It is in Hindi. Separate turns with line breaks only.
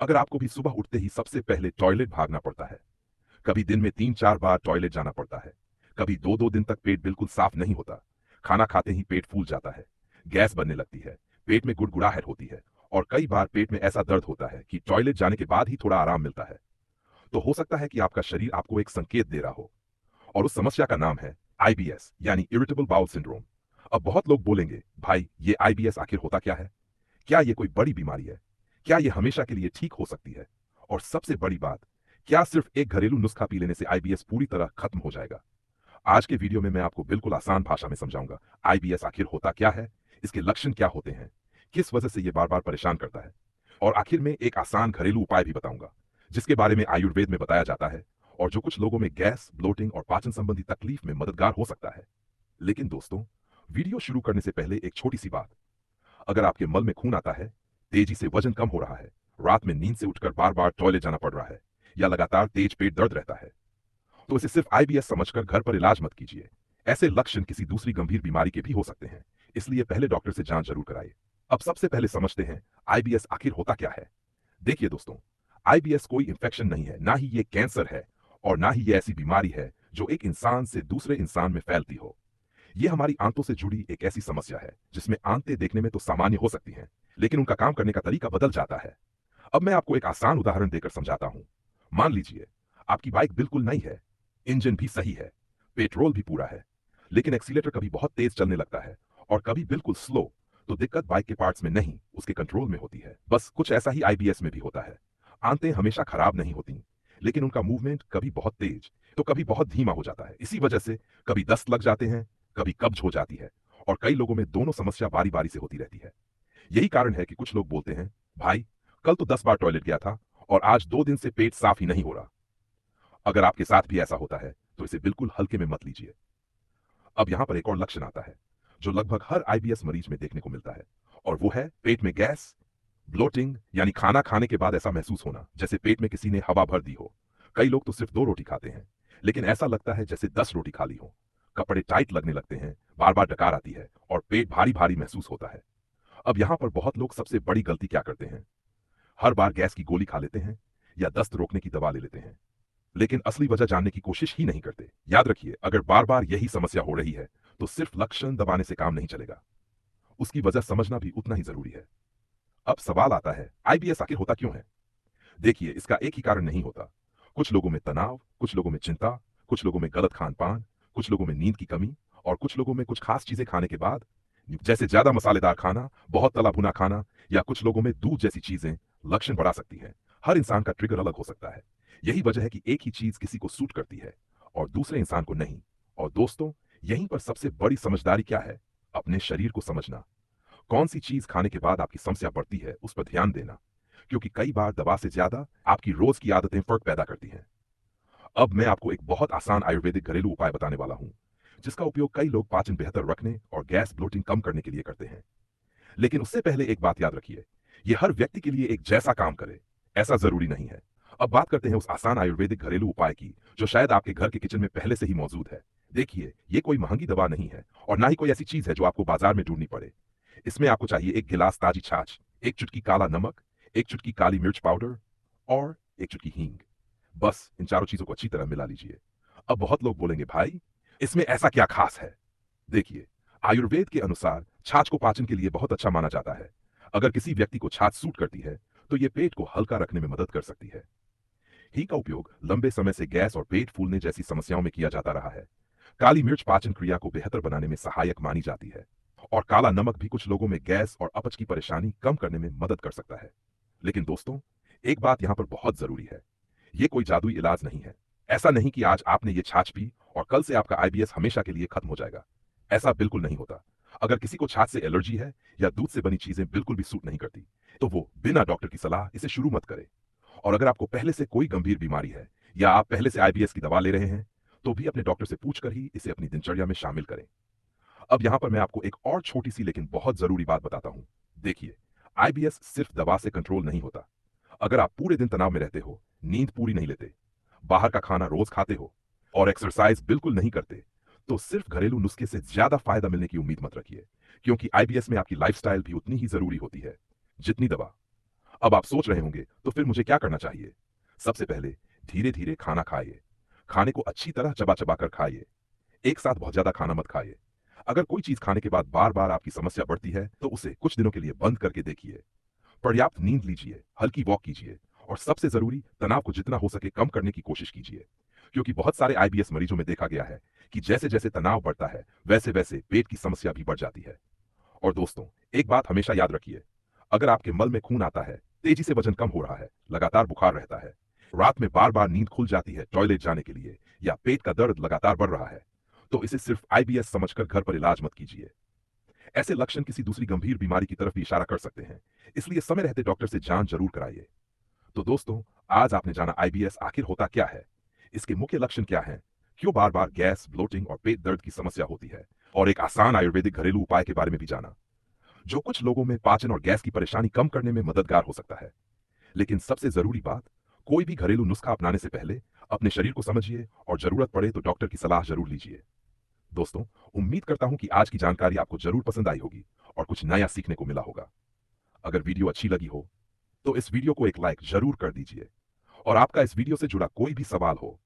अगर आपको भी सुबह उठते ही सबसे पहले टॉयलेट भागना पड़ता है, कभी दिन में 3-4 बार टॉयलेट जाना पड़ता है, कभी 2-2 दिन तक पेट बिल्कुल साफ नहीं होता, खाना खाते ही पेट फूल जाता है, गैस बनने लगती है, पेट में गुड़गुड़ाहट होती है और कई बार पेट में ऐसा दर्द होता है कि टॉयलेट जाने के बाद ही थोड़ा आराम मिलता है, तो हो सकता है कि आपका शरीर आपको एक संकेत दे रहा हो और उस समस्या का नाम है आईबीएस यानी इरिटेबल बाउल सिंड्रोम। अब बहुत लोग बोलेंगे, भाई ये आईबीएस आखिर होता क्या है? क्या ये कोई बड़ी बीमारी है? क्या ये हमेशा के लिए ठीक हो सकती है? और सबसे बड़ी बात, क्या सिर्फ एक घरेलू नुस्खा पी लेने से आईबीएस पूरी तरह खत्म हो जाएगा? आज के वीडियो में मैं आपको बिल्कुल आसान भाषा में समझाऊंगा आईबीएस आखिर होता क्या है, इसके लक्षण क्या होते हैं, किस वजह से ये बार बार परेशान करता है और आखिर में एक आसान घरेलू उपाय भी बताऊंगा जिसके बारे में आयुर्वेद में बताया जाता है और जो कुछ लोगों में गैस, ब्लोटिंग और पाचन संबंधी तकलीफ में मददगार हो सकता है। लेकिन दोस्तों, वीडियो शुरू करने से पहले एक छोटी सी बात, अगर आपके मल में खून आता है, तेजी से वजन कम हो रहा है, रात में नींद से उठकर बार बार टॉयलेट जाना पड़ रहा है या लगातार तेज पेट दर्द रहता है, तो इसे सिर्फ आईबीएस समझकर घर पर इलाज मत कीजिए। ऐसे लक्षण किसी दूसरी गंभीर बीमारी के भी हो सकते हैं, इसलिए पहले डॉक्टर से जांच जरूर कराइए। अब सबसे पहले समझते हैं आईबीएस आखिर होता क्या है। देखिए दोस्तों, आईबीएस कोई इंफेक्शन नहीं है, ना ही ये कैंसर है और ना ही ये ऐसी बीमारी है जो एक इंसान से दूसरे इंसान में फैलती हो। ये हमारी आंतों से जुड़ी एक ऐसी समस्या है जिसमें आंतें देखने में तो सामान्य हो सकती हैं, लेकिन उनका काम करने का तरीका बदल जाता है। अब मैं आपको एक आसान उदाहरण देकर समझाता हूं। मान लीजिए आपकी बाइक बिल्कुल नई है, इंजन भी सही है, पेट्रोल भी पूरा है, लेकिन एक्सीलेटर कभी बहुत तेज चलने लगता है और कभी बिल्कुल स्लो। तो दिक्कत बाइक के पार्ट्स में नहीं, उसके कंट्रोल में होती है। बस कुछ ऐसा ही आईबीएस में भी होता है। आंतें हमेशा खराब नहीं होती, लेकिन उनका मूवमेंट कभी बहुत तेज तो कभी बहुत धीमा हो जाता है। इसी वजह से कभी दस्त लग जाते हैं, कभी कब्ज हो जाती है और कई लोगों में दोनों समस्या बारी बारी से होती रहती है। यही कारण है कि कुछ लोग बोलते हैं, भाई कल तो 10 बार टॉयलेट गया था और आज 2 दिन से पेट साफ ही नहीं हो रहा। अगर आपके साथ भी ऐसा होता है तो इसे बिल्कुल हल्के में मत लीजिए। अब यहां पर एक और लक्षण आता है जो लगभग हर आईबीएस मरीज में देखने को मिलता है और वो है पेट में गैस, ब्लोटिंग यानी खाना खाने के बाद ऐसा महसूस होना जैसे पेट में किसी ने हवा भर दी हो। कई लोग तो सिर्फ 2 रोटी खाते हैं, लेकिन ऐसा लगता है जैसे 10 रोटी खा ली हो। कपड़े टाइट लगने लगते हैं, बार बार डकार आती है और पेट भारी भारी महसूस होता है। अब यहां पर बहुत लोग सबसे बड़ी गलती क्या करते हैं, हर बार गैस की गोली खा लेते हैं या दस्त रोकने की दवा ले लेते हैं, लेकिन असली वजह जानने की कोशिश ही नहीं करते। याद रखिए, अगर बार बार यही समस्या हो रही है तो सिर्फ लक्षण दबाने से काम नहीं चलेगा, उसकी वजह समझना भी उतना ही जरूरी है। अब सवाल आता है, आईबीएस आखिर होता क्यों है? देखिए, इसका एक ही कारण नहीं होता। कुछ लोगों में तनाव, कुछ लोगों में चिंता, कुछ लोगों में गलत खान पान, कुछ लोगों में नींद की कमी और कुछ लोगों में कुछ खास चीजें खाने के बाद, जैसे ज्यादा मसालेदार खाना, बहुत तला भुना खाना या कुछ लोगों में दूध जैसी चीजें लक्षण बढ़ा सकती हैं। हर इंसान का ट्रिगर अलग हो सकता है। यही वजह है कि एक ही चीज किसी को सूट करती है और दूसरे इंसान को नहीं। और दोस्तों, यहीं पर सबसे बड़ी समझदारी क्या है, अपने शरीर को समझना। कौन सी चीज खाने के बाद आपकी समस्या बढ़ती है उस पर ध्यान देना, क्योंकि कई बार दवा से ज्यादा आपकी रोज की आदतें फर्क पैदा करती हैं। अब मैं आपको एक बहुत आसान आयुर्वेदिक घरेलू उपाय बताने वाला हूं जिसका उपयोग कई लोग पाचन बेहतर रखने और गैस ब्लोटिंग कम करने के लिए करते हैं। लेकिन उससे पहले एक बात याद रखिए, यह हर व्यक्ति के लिए एक जैसा काम करे ऐसा जरूरी नहीं है। अब बात करते हैं उस आसान आयुर्वेदिक घरेलू उपाय की जो शायद आपके घर के किचन में पहले से ही मौजूद है। देखिए, ये कोई महंगी दवा नहीं है और ना ही कोई ऐसी चीज है जो आपको बाजार में ढूंढनी पड़े। इसमें आपको चाहिए एक गिलास ताजी छाछ, एक चुटकी काला नमक, एक चुटकी काली मिर्च पाउडर और एक चुटकी हींग। बस इन चारों चीजों को अच्छी तरह मिला लीजिए। अब बहुत लोग बोलेंगे, भाई इसमें ऐसा क्या खास है? देखिए, आयुर्वेद के अनुसार छाछ को पाचन के लिए बहुत अच्छा माना जाता है। अगर किसी व्यक्ति को छाछ सूट करती है तो यह पेट को हल्का रखने में मदद कर सकती है। हींग का उपयोग लंबे समय से गैस और पेट फूलने जैसी समस्याओं में किया जाता रहा है। काली मिर्च पाचन क्रिया को बेहतर बनाने में सहायक मानी जाती है और काला नमक भी कुछ लोगों में गैस और अपच की परेशानी कम करने में मदद कर सकता है। लेकिन दोस्तों, एक बात यहां पर बहुत जरूरी है, यह कोई जादुई इलाज नहीं है। ऐसा नहीं कि आज आपने ये छाछ पी और कल से आपका आईबीएस हमेशा के लिए खत्म हो जाएगा। ऐसा बिल्कुल नहीं होता। अगर किसी को छाछ से एलर्जी है या दूध से बनी चीजें बिल्कुल भी सूट नहीं करती, तो वो बिना डॉक्टर की सलाह इसे शुरू मत करे। और अगर आपको पहले से कोई गंभीर बीमारी है या आप पहले से आईबीएस की दवा ले रहे हैं, तो भी अपने डॉक्टर से पूछकर ही इसे अपनी दिनचर्या में शामिल करें। अब यहां पर मैं आपको एक और छोटी सी लेकिन बहुत जरूरी बात बताता हूं। देखिए, आईबीएस सिर्फ दवा से कंट्रोल नहीं होता। अगर आप पूरे दिन तनाव में रहते हो, नींद पूरी नहीं लेते, बाहर का खाना रोज खाते हो और एक्सरसाइज बिल्कुल नहीं करते, तो सिर्फ घरेलू नुस्खे से ज्यादा फायदा मिलने की उम्मीद मत रखिए, क्योंकि आईबीएस में आपकी लाइफस्टाइल भी उतनी ही जरूरी होती है जितनी दवा। अब आप सोच रहे होंगे तो फिर मुझे क्या करना चाहिए? सबसे पहले धीरे धीरे खाना खाइए। खाने को अच्छी तरह चबा चबा कर खाइए। एक साथ बहुत ज्यादा खाना मत खाइए। अगर कोई चीज खाने के बाद बार बार आपकी समस्या बढ़ती है तो उसे कुछ दिनों के लिए बंद करके देखिए। पर्याप्त नींद लीजिए, हल्की वॉक कीजिए और सबसे जरूरी तनाव को जितना हो सके कम करने की कोशिश कीजिए। क्योंकि बहुत सारे आईबीएस मरीजों में देखा गया है कि जैसे जैसे तनाव बढ़ता है वैसे वैसे पेट की समस्या भी बढ़ जाती है। और दोस्तों, एक बात हमेशा याद रखिए, अगर आपके मल में खून आता है, तेजी से वजन कम हो रहा है, लगातार बुखार रहता है, रात में बार बार नींद खुल जाती है टॉयलेट जाने के लिए, या पेट का दर्द लगातार बढ़ रहा है, तो इसे सिर्फ आईबीएस समझकर घर पर इलाज मत कीजिए। ऐसे लक्षण किसी दूसरी गंभीर बीमारी की तरफ भी इशारा कर सकते हैं। इसलिए समय रहते डॉक्टर से जांच जरूर कराइए। तो दोस्तों, आज आपने जाना आईबीएस आखिर होता क्या है, इसके मुख्य लक्षण क्या हैं, क्यों बार बार गैस, ब्लोटिंग और पेट दर्द की समस्या होती है, और एक आसान आयुर्वेदिक घरेलू उपाय के बारे में भी जाना, जो कुछ लोगों में पाचन और गैस की परेशानी कम करने में मददगार हो सकता है। लेकिन सबसे जरूरी बात, कोई भी घरेलू नुस्खा अपनाने से पहले अपने शरीर को समझिए और जरूरत पड़े तो डॉक्टर की सलाह जरूर लीजिए। दोस्तों, उम्मीद करता हूं कि आज की जानकारी आपको जरूर पसंद आई होगी और कुछ नया सीखने को मिला होगा। अगर वीडियो अच्छी लगी हो तो इस वीडियो को एक लाइक जरूर कर दीजिए, और आपका इस वीडियो से जुड़ा कोई भी सवाल हो